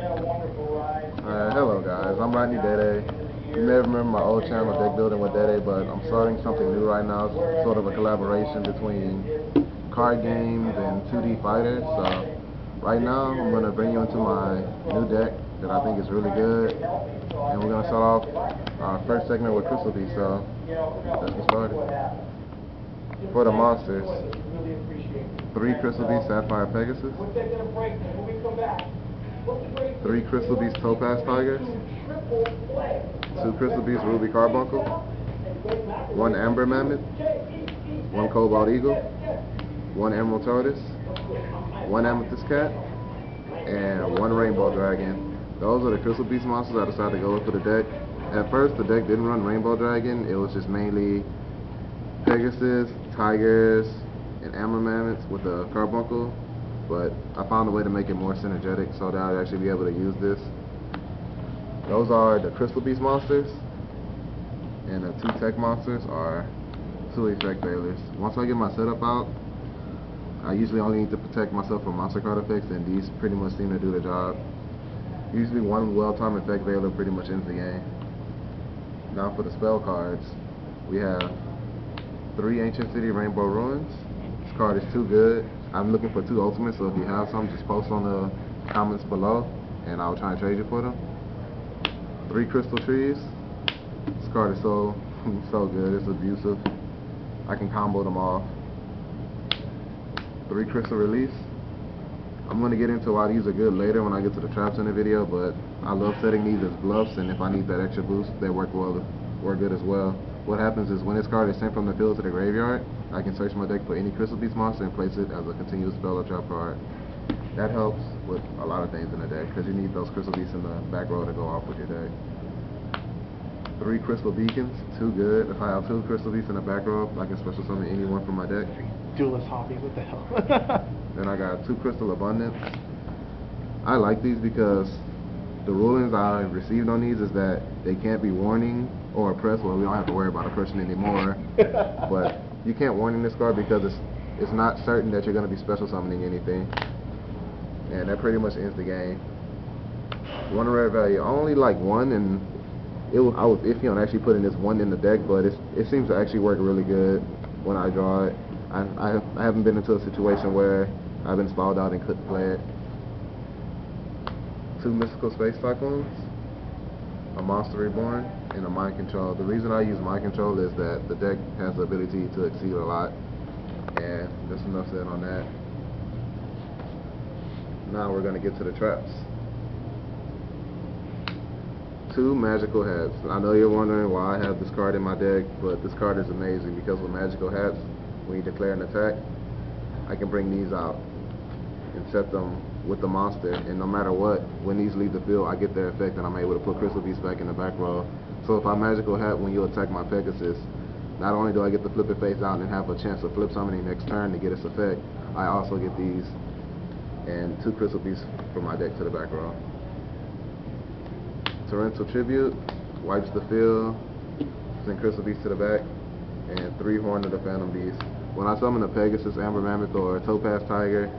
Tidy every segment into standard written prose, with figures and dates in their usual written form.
Hello guys, I'm Dede. You may remember my old channel, Deck Building with Dede, but I'm starting something new right now. It's sort of a collaboration between card games and 2D fighters. So right now, I'm going to bring you into my new deck that I think is really good. And we're going to start off our first segment with Crystal Beast. So let's get started. For the monsters, 3 Crystal Beast Sapphire Pegasus, 3 Crystal Beast Topaz Tigers, 2 Crystal Beast Ruby Carbuncle, 1 Amber Mammoth, 1 Cobalt Eagle, 1 Emerald Tortoise, 1 Amethyst Cat, and 1 Rainbow Dragon. Those are the Crystal Beast monsters I decided to go with for the deck. At first, the deck didn't run Rainbow Dragon. It was just mainly Pegasus, Tigers, and Amber Mammoths with the Carbuncle. But I found a way to make it more synergetic so that I'd actually be able to use this. Those are the Crystal Beast monsters, and the 2 tech monsters are 2 effect failures. Once I get my setup out, I usually only need to protect myself from monster card effects, and these pretty much seem to do the job. Usually 1 well-timed effect failure pretty much ends the game. Now for the spell cards, we have 3 Ancient City Rainbow Ruins. This card is too good. I'm looking for 2 ultimates, so if you have some, just post on the comments below, and I'll try and trade you for them. 3 Crystal Trees. This card is so good. It's abusive. I can combo them all. 3 Crystal Release. I'm going to get into why these are good later when I get to the traps in the video, but I love setting these as bluffs, and if I need that extra boost, they work good as well. What happens is when this card is sent from the field to the graveyard, I can search my deck for any Crystal Beast monster and place it as a continuous spell or trap card. That helps with a lot of things in the deck, because you need those Crystal Beasts in the back row to go off with your deck. 3 Crystal Beacons, too good. If I have 2 Crystal Beasts in the back row, I can special summon any one from my deck. Duelist hobby, what the hell? Then I got 2 Crystal Abundance. I like these because the rulings I received on these is that they can't be warning or oppressed. Well, we don't have to worry about oppression anymore. But you can't warning this card because it's not certain that you're going to be special summoning anything. And that pretty much ends the game. 1 rare value. I only like 1, and I was iffy on actually putting this 1 in the deck, but it seems to actually work really good when I draw it. I haven't been into a situation where I've been stalled out and couldn't play it. 2 Mystical Space Cyclones, a Monster Reborn, and a Mind Control. The reason I use Mind Control is that the deck has the ability to exceed a lot, and that's enough said on that. Now we're going to get to the traps. 2 Magical Hats. I know you're wondering why I have this card in my deck, but this card is amazing because with Magical Hats, when you declare an attack, I can bring these out and set them with the monster, and no matter what, when these leave the field, I get their effect, and I'm able to put Crystal Beast back in the back row. So if I Magical Hat when you attack my Pegasus, not only do I get to flip it face out and have a chance of flip summoning next turn to get its effect, I also get these and 2 Crystal Beasts from my deck to the back row. Torrential Tribute wipes the field, send Crystal Beast to the back, and 3 Horn of the Phantom Beast. When I summon a Pegasus, Amber Mammoth, or a Topaz Tiger,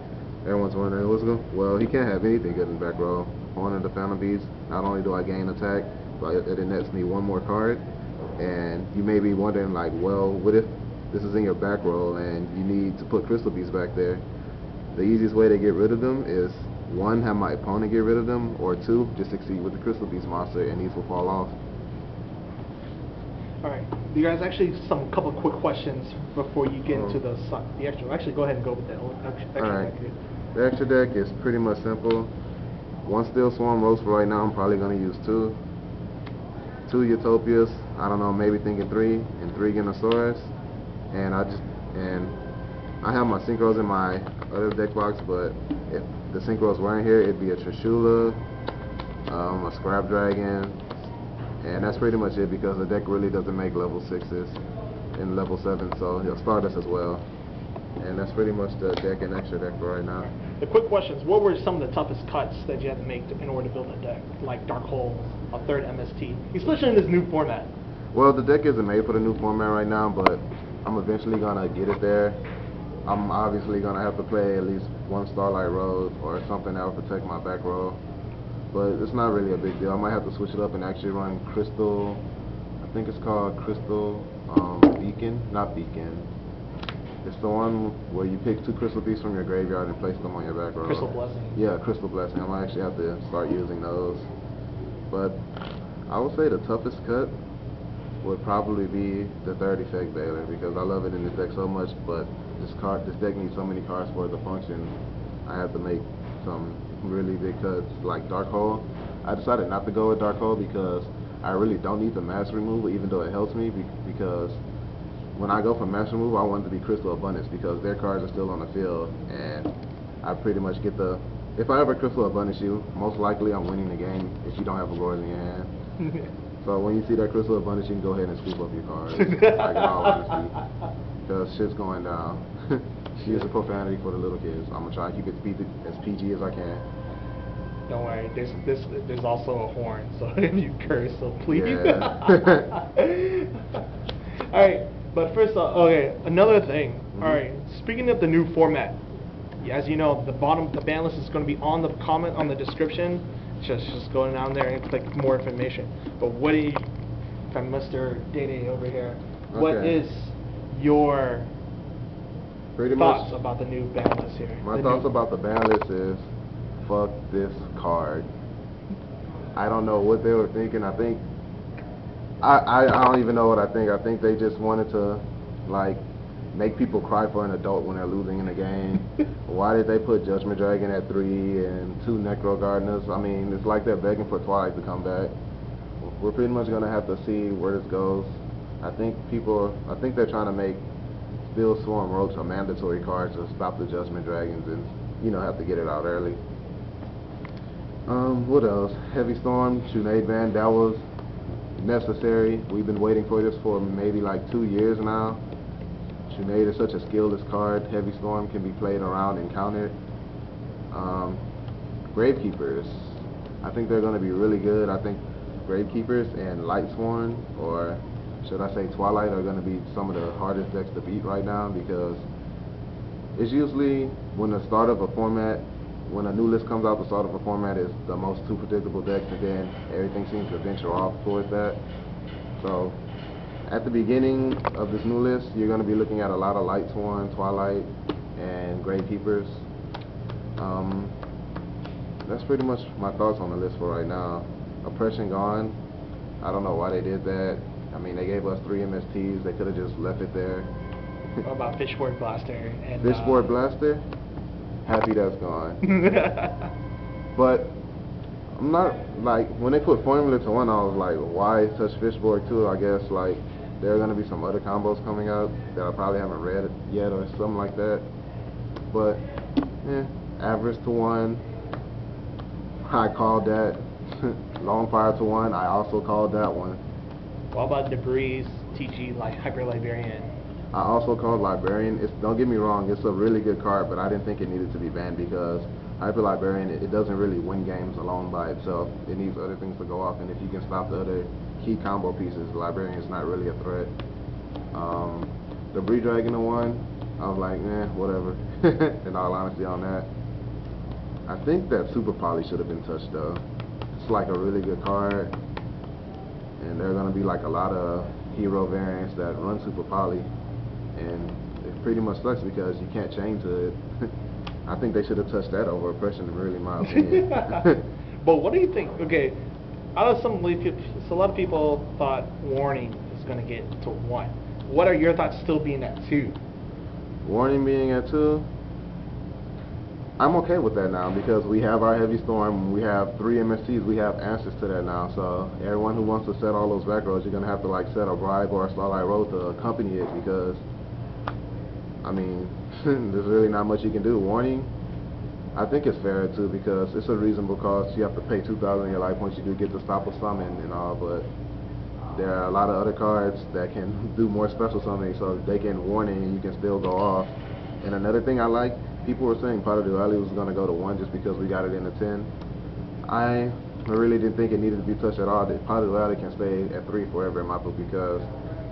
everyone's wondering what's good. Well, he can't have anything good in the back row. Horn of the Phantom Beast. Not only do I gain attack, but it nets me 1 more card. And you may be wondering, like, well, what if this is in your back row and you need to put Crystal Beast back there? The easiest way to get rid of them is 1, have my opponent get rid of them, or 2, just succeed with the Crystal Beast monster, and these will fall off. Alright, you guys, actually couple quick questions before you get into the extra. Actually, go ahead and go with that extra Alright. deck here. The extra deck is pretty much simple. 1 Steel Swarm Roast for right now. I'm probably going to use 2. 2 Utopias. I don't know, maybe thinking 3, and 3 Ginosaurus. And I have my Synchros in my other deck box, but if the Synchros weren't here, it'd be a Trishula, a Scrap Dragon, and that's pretty much it because the deck really doesn't make level 6s and level 7, so he'll Stardust as well. And that's pretty much the deck and extra deck for right now. The quick questions: what were some of the toughest cuts that you had to make in order to build a deck, like Dark Holes, a 3rd MST, especially in this new format? Well, the deck isn't made for the new format right now, but I'm eventually gonna get it there. I'm obviously gonna have to play at least 1 Starlight Road or something that will protect my back row. but it's not really a big deal. I might have to switch it up and actually run Crystal. I think it's called Crystal Beacon, not Beacon. It's the one where you pick 2 crystal beasts from your graveyard and place them on your back row. Crystal Blessing. Yeah, Crystal Blessing. I might actually have to start using those. But I would say the toughest cut would probably be the 3rd effect Baylor, because I love it in this deck so much, but this deck needs so many cards for it to function. I have to make some really big cuts, like Dark Hole. I decided not to go with Dark Hole because I really don't need the mass removal, even though it helps me, because when I go for mass removal, I want it to be Crystal Abundance, because their cards are still on the field, and I pretty much get the... If I ever Crystal Abundance you, most likely I'm winning the game if you don't have a Lord in your hand. So when you see that Crystal Abundance, you can go ahead and scoop up your cards, like in all honesty, because shit's going down. She is a profanity for the little kids. I'm going to try and keep it as PG as I can. Don't worry, there's also a horn, so if you curse, so please. Yeah. Alright, but first off, okay, another thing. Alright, speaking of the new format, as you know, the ban list is going to be on the comment on the description. Just go down there and click more information. But what do you, from Mr. Dede over here, what is your thoughts about the new ban list here? My thoughts about the ban list is, fuck this card. I don't know what they were thinking. I think I don't even know what I think. I think they just wanted to like make people cry for an adult when they're losing in a game. Why did they put Judgment Dragon at 3 and 2 Necro Gardeners? I mean, it's like they're begging for Twilight to come back. We're pretty much gonna have to see where this goes. I think they're trying to make Steel Swarm Roach a mandatory card to stop the Judgment Dragons and, you know, have to get it out early. What else? Heavy Storm, Tsunade Ban, that was necessary. We've been waiting for this for maybe like 2 years now. Tsunade is such a skillless card. Heavy Storm can be played around and countered. Gravekeepers, I think they're going to be really good. I think Gravekeepers and Lightsworn, or should I say Twilight, are going to be some of the hardest decks to beat right now, because it's usually when the start of a format, when a new list comes out, the start of a format is the most 2 predictable decks, and then everything seems to venture off towards that. So at the beginning of this new list, you're going to be looking at a lot of Lightsworn, Twilight, and Gravekeepers. That's pretty much my thoughts on the list for right now. Oppression gone. I don't know why they did that. I mean, they gave us 3 MSTs. They could have just left it there. What about Fishboard Blaster? And Fishboard Blaster? Happy that's gone. But I'm not, like, when they put Formula to 1, I was like, why such Fishboard 2? I guess, like, there are going to be some other combos coming out that I probably haven't read yet or something like that. But, Avarice to 1, I called that. Longfire to 1, I also called that one. What about Debris, TG, like Hyper Librarian? I also called Librarian. Don't get me wrong, it's a really good card, but I didn't think it needed to be banned because Hyper Librarian, it doesn't really win games alone by itself. It needs other things to go off, and if you can stop the other key combo pieces, Librarian is not really a threat. Debris Dragon to 1, I was like, whatever, in all honesty on that. I think that Super Poly should have been touched though. It's like a really good card, and there are going to be like a lot of hero variants that run Super Poly, and it pretty much sucks because you can't chain to it. I think they should have touched that over Oppression, really, in my opinion. But what do you think? Okay, out of some people, so a lot of people thought Warning is going to get to 1. What are your thoughts still being at 2? Warning being at 2? I'm okay with that now because we have our Heavy Storm, we have 3 MSTs, we have answers to that now. So everyone who wants to set all those back rows, you're going to have to like set a Bribe or a Starlight Road to accompany it, because I mean, there's really not much you can do. Warning, I think it's fair too, because it's a reasonable cost. You have to pay 2,000 in your life once you do get to stop a summon and all, but there are a lot of other cards that can do more special summoning, so they can Warning and you can still go off. And another thing I like, people were saying Pot of Duality was going to go to 1 just because we got it in a 10. I really didn't think it needed to be touched at all. Pot of Duality can stay at 3 forever in my book, because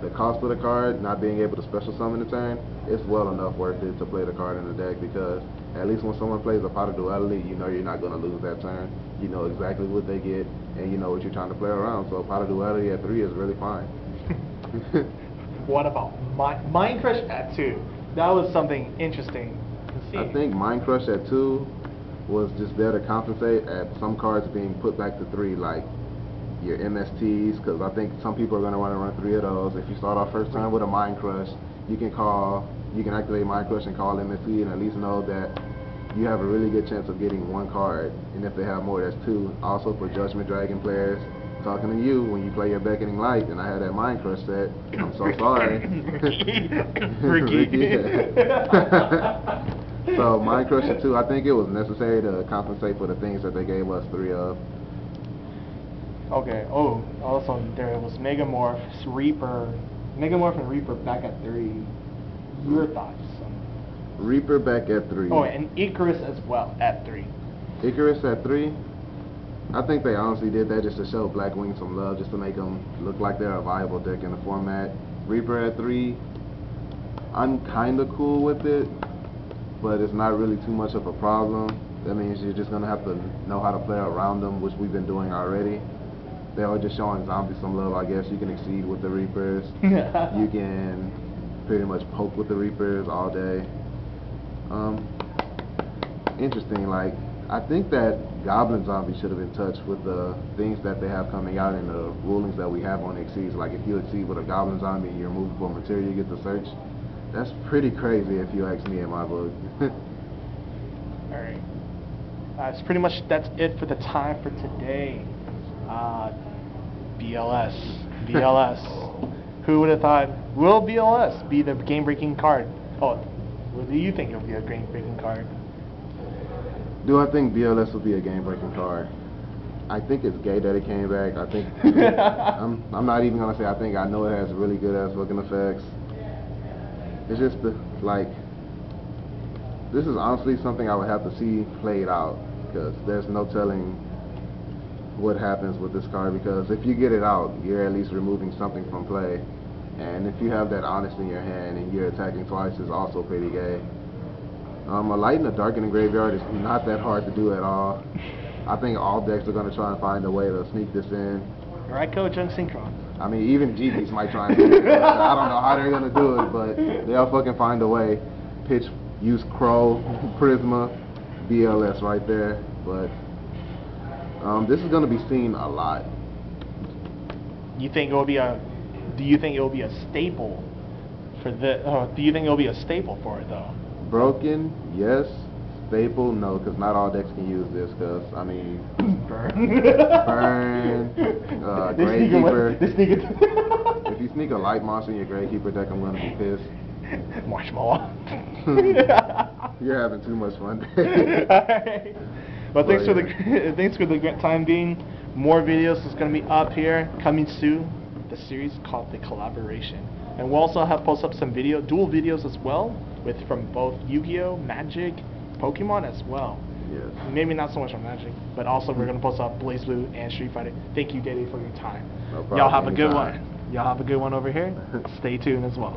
the cost of the card, not being able to special summon the turn, it's well enough worth it to play the card in the deck, because At least when someone plays a pot of duality, you know you're not going to lose that turn. You know exactly what they get, and you know what you're trying to play around. So pot of duality at 3 is really fine. What about Mind Crush at 2? That was something interesting to see. I think Mind Crush at 2 was just there to compensate at some cards being put back to 3, like your MSTs, because I think some people are going to want to run 3 of those. If you start off first turn with a Mind Crush, you can activate Mind Crush and call MST, and at least know that you have a really good chance of getting 1 card, and if they have more, that's 2. Also for Judgment Dragon players, talking to you, when you play your Beckoning Light, and I had that Mind Crush set, I'm so sorry. Ricky. So Mind Crush at 2, I think it was necessary to compensate for the things that they gave us 3 of. Okay. Oh, also there was Megamorph, Megamorph and Reaper back at 3. Your thoughts? Reaper back at 3. Oh, and Icarus as well at 3. Icarus at 3. I think they honestly did that just to show Blackwing some love, just to make them look like they're a viable deck in the format. Reaper at 3. I'm kind of cool with it, but it's not really too much of a problem. That means you're just gonna have to know how to play around them, which we've been doing already. They are just showing zombies some love, I guess. You can exceed with the Reapers. You can pretty much poke with the Reapers all day. Interesting, like, I think that Goblin Zombie should have been touched with the things that they have coming out and the rulings that we have on exceeds. Like, if you exceed with a Goblin Zombie and you're moving for material, you get to search. That's pretty crazy if you ask me in my book. Alright. It's pretty much, that's it for the time for today. BLS. Who would have thought, will BLS be the game-breaking card? Oh, what do you think it will be a game-breaking card? Do I think BLS will be a game-breaking card? I think it's gay that it came back. I think I'm not even gonna say I think. I know it has really good ass looking effects. It's just this is honestly something I would have to see played out, because there's no telling what happens with this card, because if you get it out, you're at least removing something from play, and if you have that Honest in your hand and you're attacking twice, is also pretty gay. A Light and a Dark in the graveyard is not that hard to do at all. I think all decks are going to try and find a way to sneak this in. Right, Coach Unsynchron. I mean, even GBs might try and do it. I don't know how they're going to do it, but they'll fucking find a way. Use Crow, Prisma, BLS right there. But this is going to be seen a lot. You think it will be a? Do you think it will be a staple for the? Do you think it will be a staple for it though? Broken, yes. Staple, no, because not all decks can use this. Because I mean, burn, Gravekeeper. If you sneak a light monster in your Gravekeeper deck, I'm going to be pissed. Marshmallow. You're having too much fun. Alright. Well, thanks for the time being. More videos is going to be up here coming soon. The series called The Collaboration, and we'll also have post up some dual videos as well, from both Yu-Gi-Oh, Magic, Pokemon as well. Yes. Maybe not so much on Magic, but also we're going to post up Blaze Blue and Street Fighter. Thank you, Dede, for your time. No problem. Y'all have a good one. Y'all have a good one over here. Stay tuned as well.